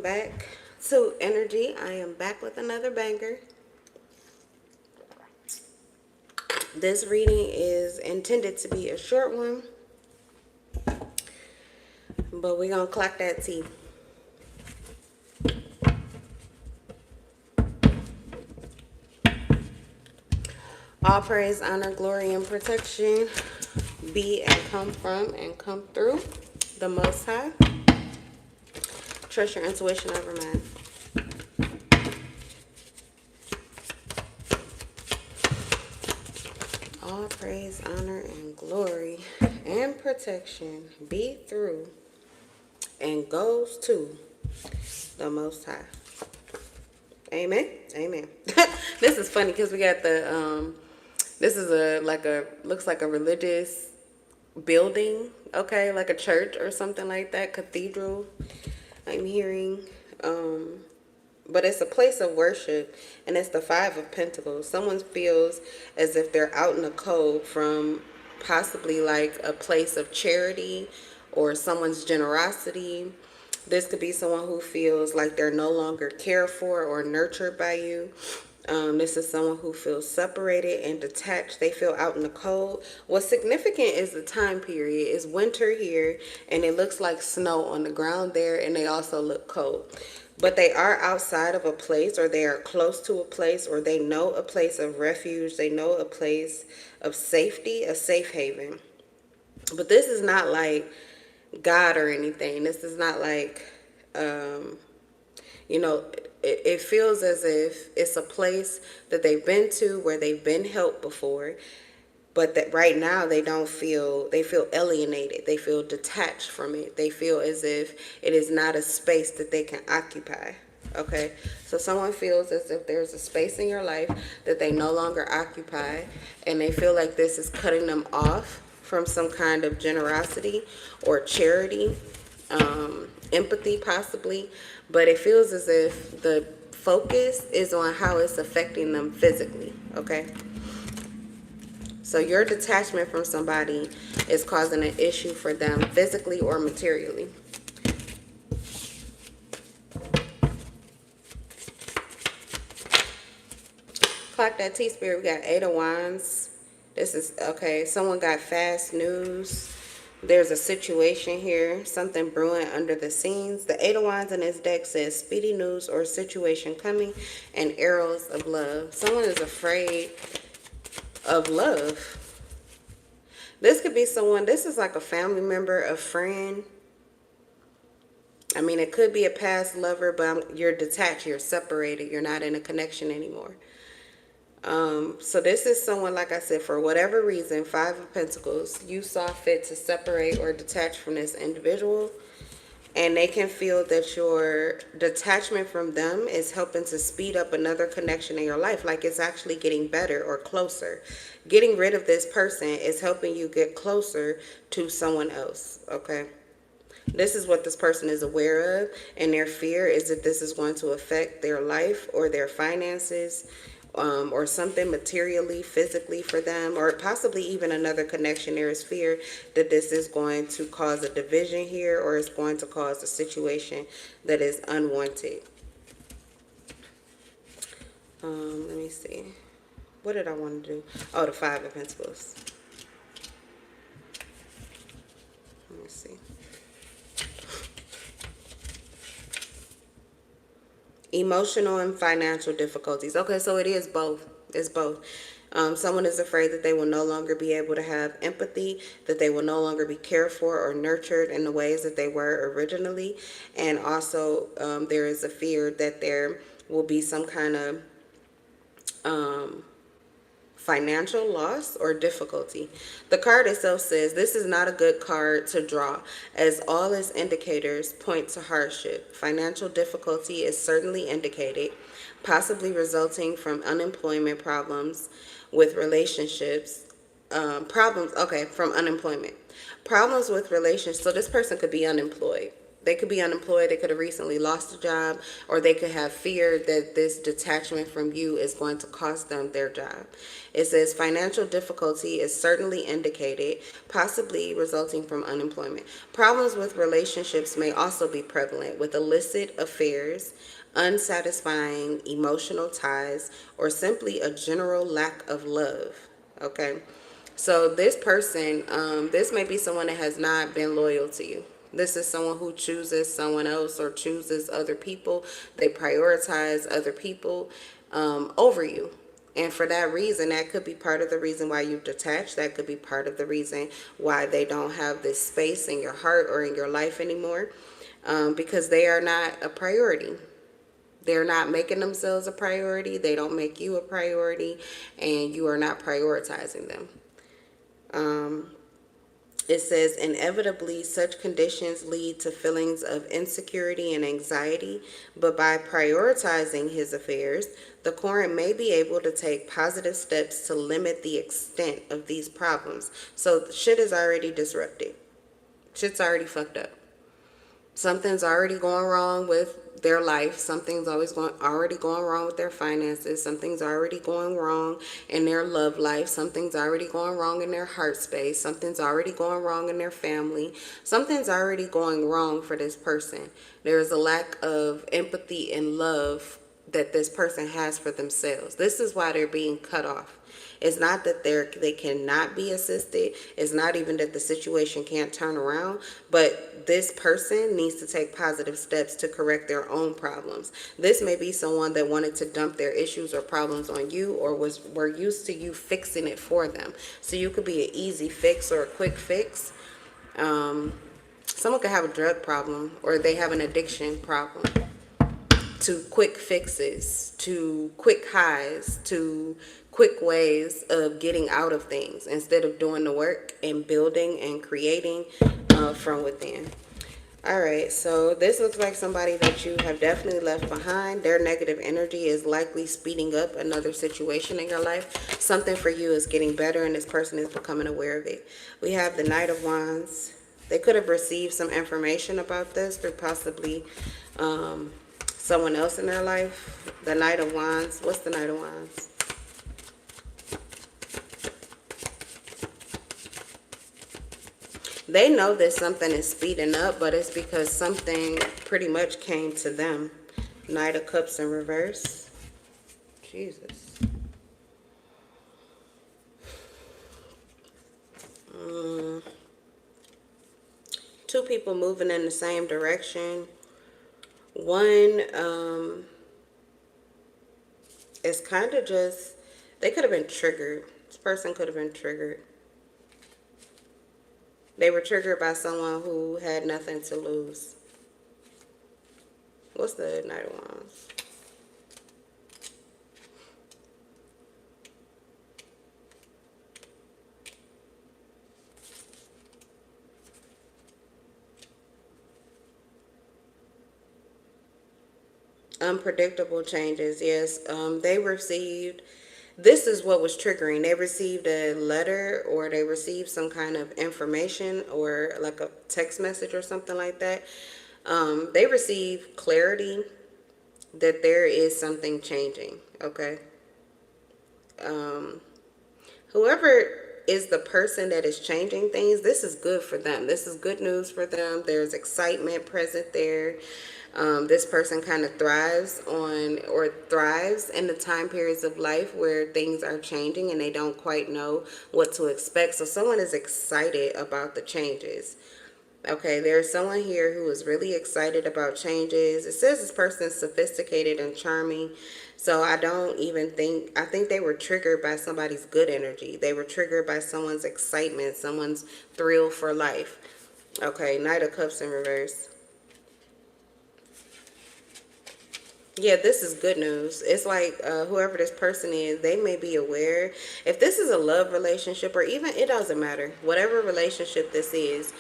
back to energy. I am back with another banger. This reading is intended to be a short one, but we're going to clock that T. All praise, honor, glory, and protection be and come from and come through the Most High. Trust your intuition over mine. All praise, honor, and glory and protection be through and goes to the Most High. Amen. Amen. This is funny because we got the this is looks like a religious building, okay, like a church or something like that, cathedral. I'm hearing, but it's a place of worship, and it's the Five of Pentacles. Someone feels as if they're out in the cold from possibly like a place of charity or someone's generosity. This could be someone who feels like they're no longer cared for or nurtured by you. This is someone who feels separated and detached. They feel out in the cold. What's significant is the time period. It's winter here, and it looks like snow on the ground there, and they also look cold. But they are outside of a place, or they are close to a place, or they know a place of refuge. They know a place of safety, a safe haven. But this is not like God or anything. This is not like, it feels as if it's a place that they've been to where they've been helped before, but that right now they feel alienated. They feel detached from it. They feel as if it is not a space that they can occupy. Okay, so someone feels as if there's a space in your life that they no longer occupy, and they feel like this is cutting them off from some kind of generosity or charity, empathy possibly, but it feels as if the focus is on how it's affecting them physically, okay? So your detachment from somebody is causing an issue for them physically or materially. Clock that T-Spirit. We got Eight of Wands. This is, okay, someone got fast news. There's a situation here, something brewing under the scenes. The Eight of Wands in this deck says speedy news or situation coming and arrows of love. Someone is afraid of love. This could be someone, this is like a family member, a friend. I mean, it could be a past lover, but you're detached, you're separated, you're not in a connection anymore. So this is someone, like I said, for whatever reason, Five of Pentacles, you saw fit to separate or detach from this individual, and they can feel that your detachment from them is helping to speed up another connection in your life, like it's actually getting better or closer. Getting rid of this person is helping you get closer to someone else, okay? This is what this person is aware of, and their fear is that this is going to affect their life or their finances, or something materially, physically for them, or possibly even another connection. There is fear that this is going to cause a division here, or it's going to cause a situation that is unwanted. Let me see. What did I want to do? Oh, the Five of Pentacles. Let me see. Emotional and financial difficulties. Okay, so it is both. It's both. Someone is afraid that they will no longer be able to have empathy, that they will no longer be cared for or nurtured in the ways that they were originally. And also, there is a fear that there will be some kind of financial loss or difficulty. The card itself says this is not a good card to draw, as all its indicators point to hardship. Financial difficulty is certainly indicated, possibly resulting from unemployment problems with relationships. From unemployment. Problems with relationships. So this person could be unemployed. They could be unemployed, they could have recently lost a job, or they could have feared that this detachment from you is going to cost them their job. It says financial difficulty is certainly indicated, possibly resulting from unemployment. Problems with relationships may also be prevalent, with illicit affairs, unsatisfying emotional ties, or simply a general lack of love. Okay? So this person, this may be someone that has not been loyal to you. This is someone who chooses someone else or chooses other people. They prioritize other people over you. And for that reason, that could be part of the reason why you've detached. That could be part of the reason why they don't have this space in your heart or in your life anymore, because they are not a priority. They're not making themselves a priority. They don't make you a priority, and you are not prioritizing them. It says, inevitably, such conditions lead to feelings of insecurity and anxiety, but by prioritizing his affairs, the Quran may be able to take positive steps to limit the extent of these problems. So shit is already disrupted. Shit's already fucked up. Something's already going wrong with their life. Something's already going wrong with their finances. Something's already going wrong in their love life. Something's already going wrong in their heart space. Something's already going wrong in their family. Something's already going wrong for this person. There is a lack of empathy and love that this person has for themselves. This is why they're being cut off. It's not that they cannot be assisted. It's not even that the situation can't turn around, but this person needs to take positive steps to correct their own problems. This may be someone that wanted to dump their issues or problems on you, or were used to you fixing it for them. So you could be an easy fix or a quick fix. Someone could have a drug problem, or they have an addiction problem, to quick fixes, to quick highs, to quick ways of getting out of things instead of doing the work and building and creating from within. All right, so this looks like somebody that you have definitely left behind. Their negative energy is likely speeding up another situation in your life. Something for you is getting better, and this person is becoming aware of it. We have the Knight of Wands. They could have received some information about this through possibly someone else in their life. The Knight of Wands. What's the Knight of Wands? They know that something is speeding up, but it's because something pretty much came to them. Knight of Cups in reverse. Jesus. Two people moving in the same direction. One is kind of just, they could have been triggered. This person could have been triggered. They were triggered by someone who had nothing to lose. What's the Knight of Wands? Unpredictable changes. Yes, they received, this is what was triggering. They received a letter, or they received some kind of information, or like a text message or something like that. They received clarity that there is something changing. Okay. Whoever is the person that is changing things, this is good for them. This is good news for them. There's excitement present there. This person kind of thrives in the time periods of life where things are changing and they don't quite know what to expect. So someone is excited about the changes. Okay, there's someone here who is really excited about changes. It says this person is sophisticated and charming. So I think they were triggered by somebody's good energy. They were triggered by someone's excitement, someone's thrill for life. Okay, Knight of Cups in reverse. Yeah, this is good news. It's like whoever this person is, they may be aware. If this is a love relationship, or even, it doesn't matter. Whatever relationship this is,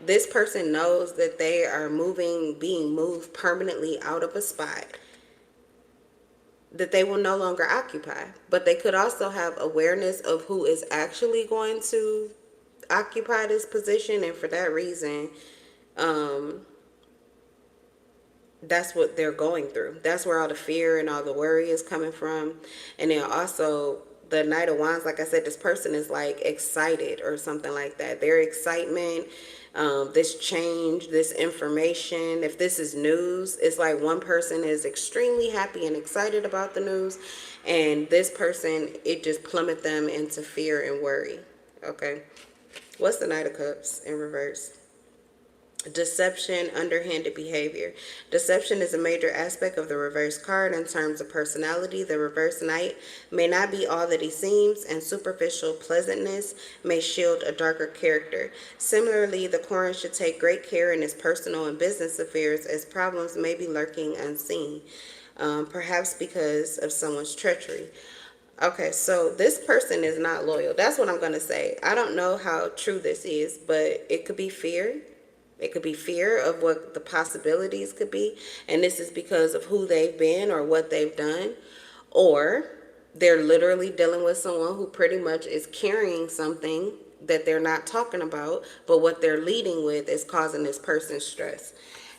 this person knows that they are being moved permanently out of a spot that they will no longer occupy. But they could also have awareness of who is actually going to occupy this position. And for that reason, that's what they're going through. That's where all the fear and all the worry is coming from. And then also the Knight of Wands, like I said, this person is like excited or something like that. Their excitement, this change, this information, if this is news, it's like one person is extremely happy and excited about the news, and this person, it just plummet them into fear and worry. Okay. What's the Knight of Cups in reverse? Deception, underhanded behavior. Deception is a major aspect of the reverse card in terms of personality. The reverse knight may not be all that he seems, and superficial pleasantness may shield a darker character. Similarly, the Quran should take great care in his personal and business affairs, as problems may be lurking unseen, perhaps because of someone's treachery. Okay, so this person is not loyal. That's what I'm going to say. I don't know how true this is, but it could be fear. It could be fear of what the possibilities could be, and this is because of who they've been or what they've done. Or they're literally dealing with someone who pretty much is carrying something that they're not talking about, but what they're leading with is causing this person stress.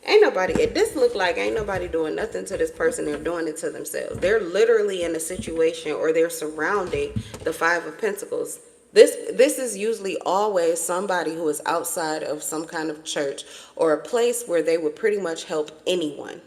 Ain't nobody, it just look like ain't nobody doing nothing to this person. They're doing it to themselves. They're literally in a situation, or they're surrounding the Five of Pentacles. This is usually always somebody who is outside of some kind of church or a place where they would pretty much help anyone.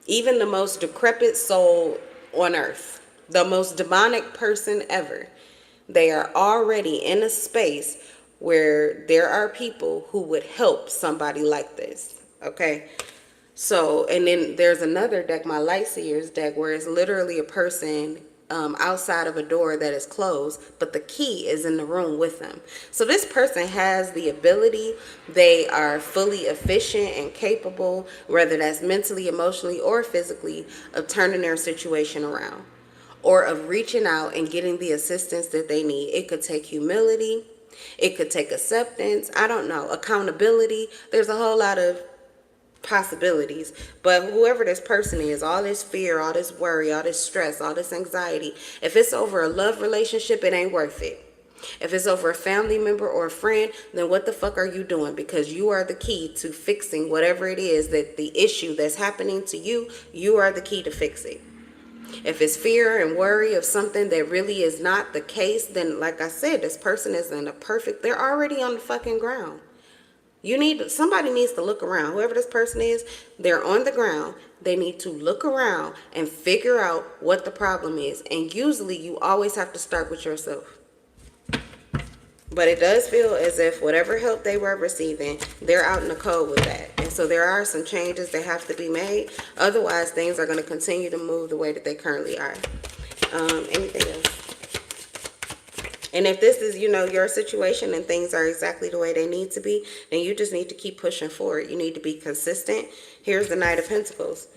Even the most decrepit soul on earth, the most demonic person ever. They are already in a space where there are people who would help somebody like this. Okay. So, and then there's another deck, my Light Seers deck, where it's literally a person outside of a door that is closed, but the key is in the room with them. So this person has the ability, they are fully efficient and capable, whether that's mentally, emotionally, or physically, of turning their situation around, or of reaching out and getting the assistance that they need. It could take humility, it could take acceptance, I don't know, accountability. There's a whole lot of possibilities, but whoever this person is, all this fear, all this worry, all this stress, all this anxiety, if it's over a love relationship, it ain't worth it. If it's over a family member or a friend, then what the fuck are you doing? Because you are the key to fixing whatever it is that the issue that's happening to you, you are the key to fix it. If it's fear and worry of something that really is not the case, then like I said, this person is in a perfect, they're already on the fucking ground. Somebody needs to look around. Whoever this person is, they're on the ground. They need to look around and figure out what the problem is. And usually you always have to start with yourself. But it does feel as if whatever help they were receiving, they're out in the cold with that. And so there are some changes that have to be made. Otherwise, things are going to continue to move the way that they currently are. Anything else? And if this is, your situation and things are exactly the way they need to be, then you just need to keep pushing forward. You need to be consistent. Here's the Knight of Pentacles.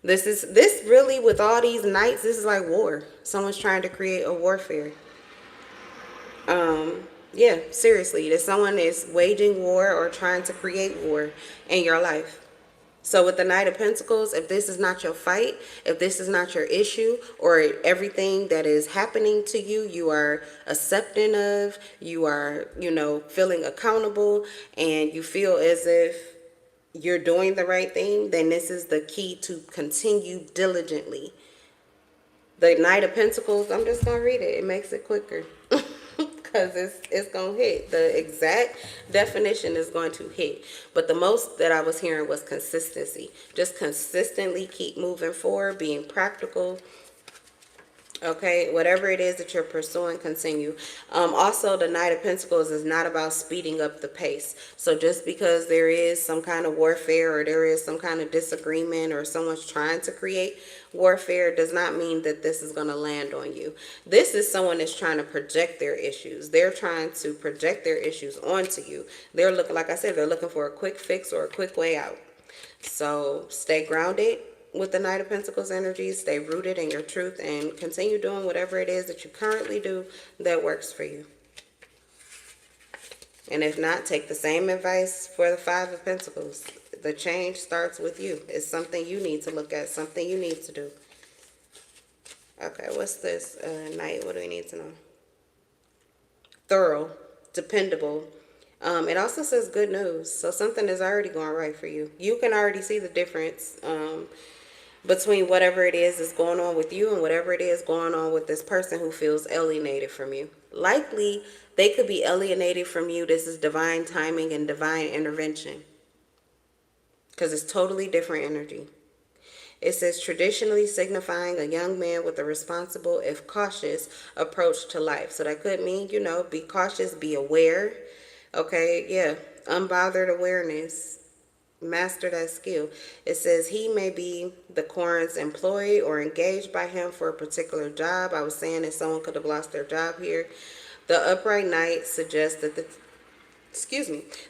This really, with all these knights, this is like war. Someone's trying to create a warfare. Yeah, seriously, that someone is waging war or trying to create war in your life. So with the Knight of Pentacles, if this is not your fight, if this is not your issue, or everything that is happening to you, you are accepting of, you are, feeling accountable, and you feel as if you're doing the right thing, then this is the key to continue diligently. The Knight of Pentacles, I'm just going to read it. It makes it quicker. Because it's going to hit. The exact definition is going to hit. But the most that I was hearing was consistency. Just consistently keep moving forward, being practical. Okay, whatever it is that you're pursuing, continue. Also, the Knight of Pentacles is not about speeding up the pace. So just because there is some kind of warfare, or there is some kind of disagreement, or someone's trying to create warfare, does not mean that this is going to land on you. This is someone that's trying to project their issues. They're trying to project their issues onto you. They're looking, like I said, they're looking for a quick fix or a quick way out. So stay grounded with the Knight of Pentacles energy. Stay rooted in your truth and continue doing whatever it is that you currently do that works for you. And if not, take the same advice for the Five of Pentacles. The change starts with you. It's something you need to look at, something you need to do. Okay, what's this Knight? What do we need to know? Thorough, dependable, It also says good news. So something is already going right for you. You can already see the difference between whatever it is going on with you and whatever it is going on with this person who feels alienated from you. Likely, they could be alienated from you. This is divine timing and divine intervention because it's totally different energy. It says traditionally signifying a young man with a responsible, if cautious, approach to life. So that could mean, be cautious, be aware. Okay, yeah, unbothered awareness. Master that skill. It says he may be the Corn's employee or engaged by him for a particular job. I was saying that someone could have lost their job here. The upright knight suggests that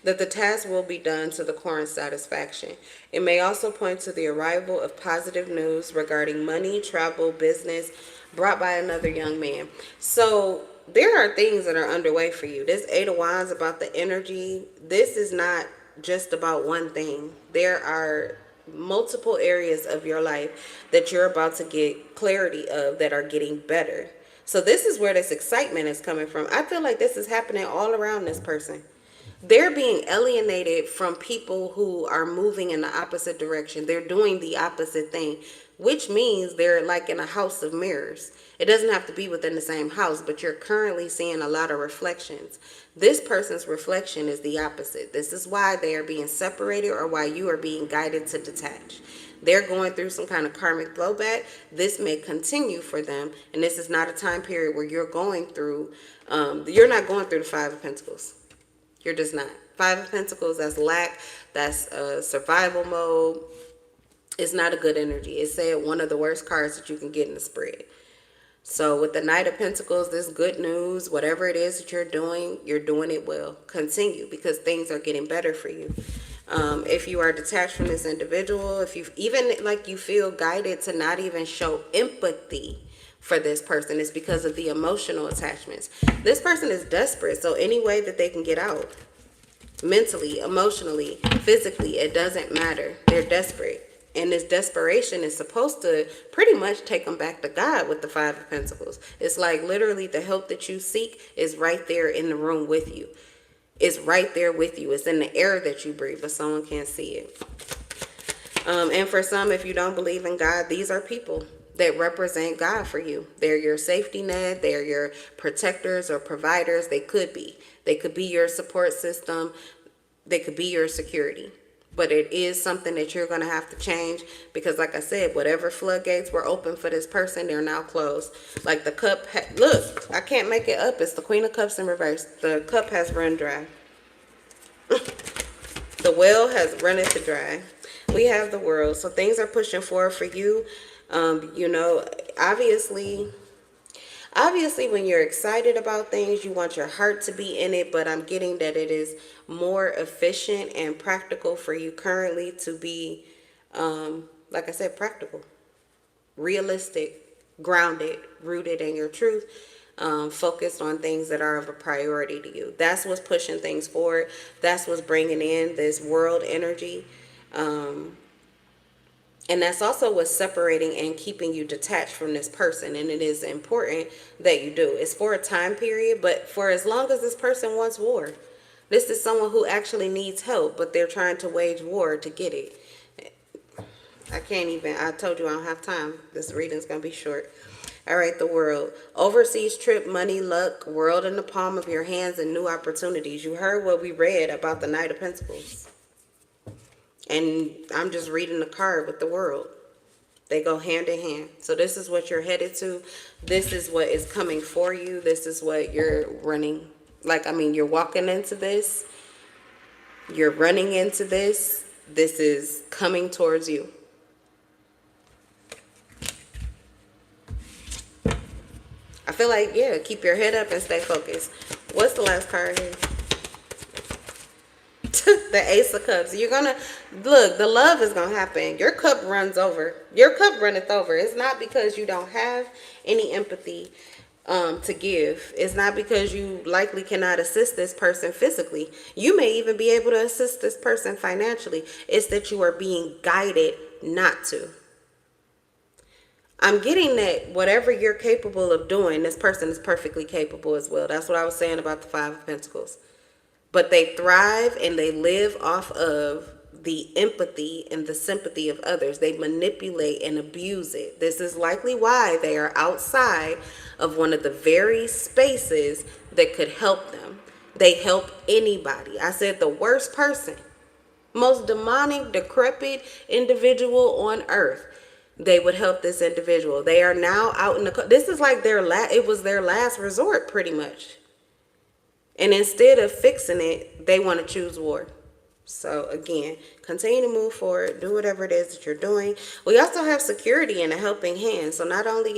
that the task will be done to the Corn's satisfaction. It may also point to the arrival of positive news regarding money, travel, business brought by another young man. So there are things that are underway for you. This Eight of Wands about the energy. This is not just about one thing. There are multiple areas of your life that you're about to get clarity of that are getting better. So this is where this excitement is coming from. I feel like this is happening all around this person. They're being alienated from people who are moving in the opposite direction. They're doing the opposite thing, which means they're like in a house of mirrors. It doesn't have to be within the same house, but you're currently seeing a lot of reflections. This person's reflection is the opposite. This is why they are being separated or why you are being guided to detach. They're going through some kind of karmic blowback. This may continue for them, and this is not a time period where you're going through, you're not going through the Five of Pentacles. You're just not. Five of Pentacles, that's lack, that's survival mode. It's not a good energy. It's said one of the worst cards that you can get in the spread. So with the Knight of Pentacles, this good news, whatever it is that you're doing it well. Continue because things are getting better for you. If you are detached from this individual, if you even like you feel guided to not even show empathy for this person, it's because of the emotional attachments. This person is desperate, so any way that they can get out, mentally, emotionally, physically, it doesn't matter. They're desperate. And this desperation is supposed to pretty much take them back to God with the Five of Pentacles. It's like literally the help that you seek is right there in the room with you. It's right there with you. It's in the air that you breathe, but someone can't see it. And for some, if you don't believe in God, these are people that represent God for you. They're your safety net. They're your protectors or providers. They could be. They could be your support system. They could be your security. But it is something that you're going to have to change because, like I said, whatever floodgates were open for this person, they're now closed. Like the cup, look, I can't make it up. It's the Queen of Cups in reverse. The cup has run dry. The well has run it to dry. We have the World. So things are pushing forward for you. Obviously, when you're excited about things, you want your heart to be in it, but I'm getting that it is more efficient and practical for you currently to be, like I said, practical, realistic, grounded, rooted in your truth, focused on things that are of a priority to you. That's what's pushing things forward. That's what's bringing in this world energy. And that's also what's separating and keeping you detached from this person. And it is important that you do. It's for a time period, but for as long as this person wants war. This is someone who actually needs help, but they're trying to wage war to get it. I told you I don't have time. This reading's going to be short. All right, the World. Overseas trip, money, luck, world in the palm of your hands, and new opportunities. You heard what we read about the Knight of Pentacles. And I'm just reading the card with the World. They go hand in hand. So this is what you're headed to. This is what is coming for you. This is what you're running. You're walking into this. You're running into this. This is coming towards you. I feel like, yeah, keep your head up and stay focused. What's the last card here? The Ace of Cups. You're gonna look, the love is gonna happen. Your cup runs over. Your cup runneth over. It's not because you don't have any empathy to give. It's not because you likely cannot assist this person physically. You may even be able to assist this person financially. It's that you are being guided not to. I'm getting that whatever you're capable of doing, this person is perfectly capable as well. That's what I was saying about the Five of Pentacles. but they thrive and they live off of the empathy and the sympathy of others. They manipulate and abuse it. This is likely why they are outside of one of the very spaces that could help them. They help anybody. I said the worst person, most demonic, decrepit individual on earth, they would help this individual. They are now out in the, this is like it was their last resort pretty much. And instead of fixing it, they want to choose war. So again, continue to move forward, do whatever it is that you're doing. We also have security and a helping hand. So not only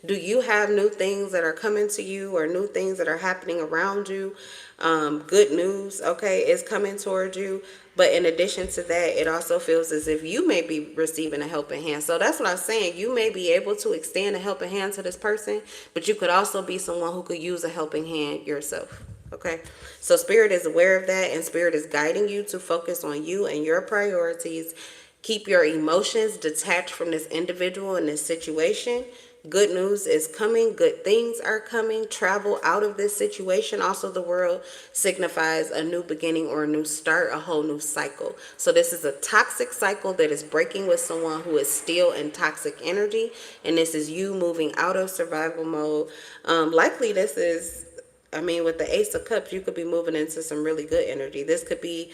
do you have new things that are coming to you or new things that are happening around you, good news, okay, is coming towards you. But in addition to that, it also feels as if you may be receiving a helping hand. So that's what I'm saying. You may be able to extend a helping hand to this person, but you could also be someone who could use a helping hand yourself. Okay, so Spirit is aware of that, and Spirit is guiding you to focus on you and your priorities. Keep your emotions detached from this individual and this situation. Good news is coming. Good things are coming. Travel out of this situation. Also, the world signifies a new beginning or a new start, a whole new cycle. So this is a toxic cycle that is breaking with someone who is still in toxic energy, and this is you moving out of survival mode. Likely this is, I mean, with the Ace of Cups, you could be moving into some really good energy. This could be,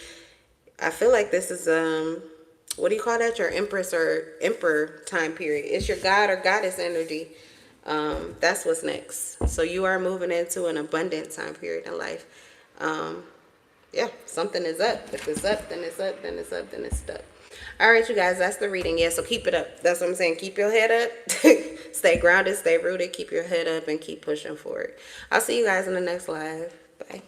I feel like this is, what do you call that? Your Empress or Emperor time period. It's your God or Goddess energy. That's what's next. So you are moving into an abundant time period in life. Yeah, something is up. If it's up, then it's up, then it's up, then it's stuck. All right, you guys, that's the reading. Yeah, so keep it up. That's what I'm saying. Keep your head up. Stay grounded, stay rooted, keep your head up, and keep pushing forward. I'll see you guys in the next live. Bye.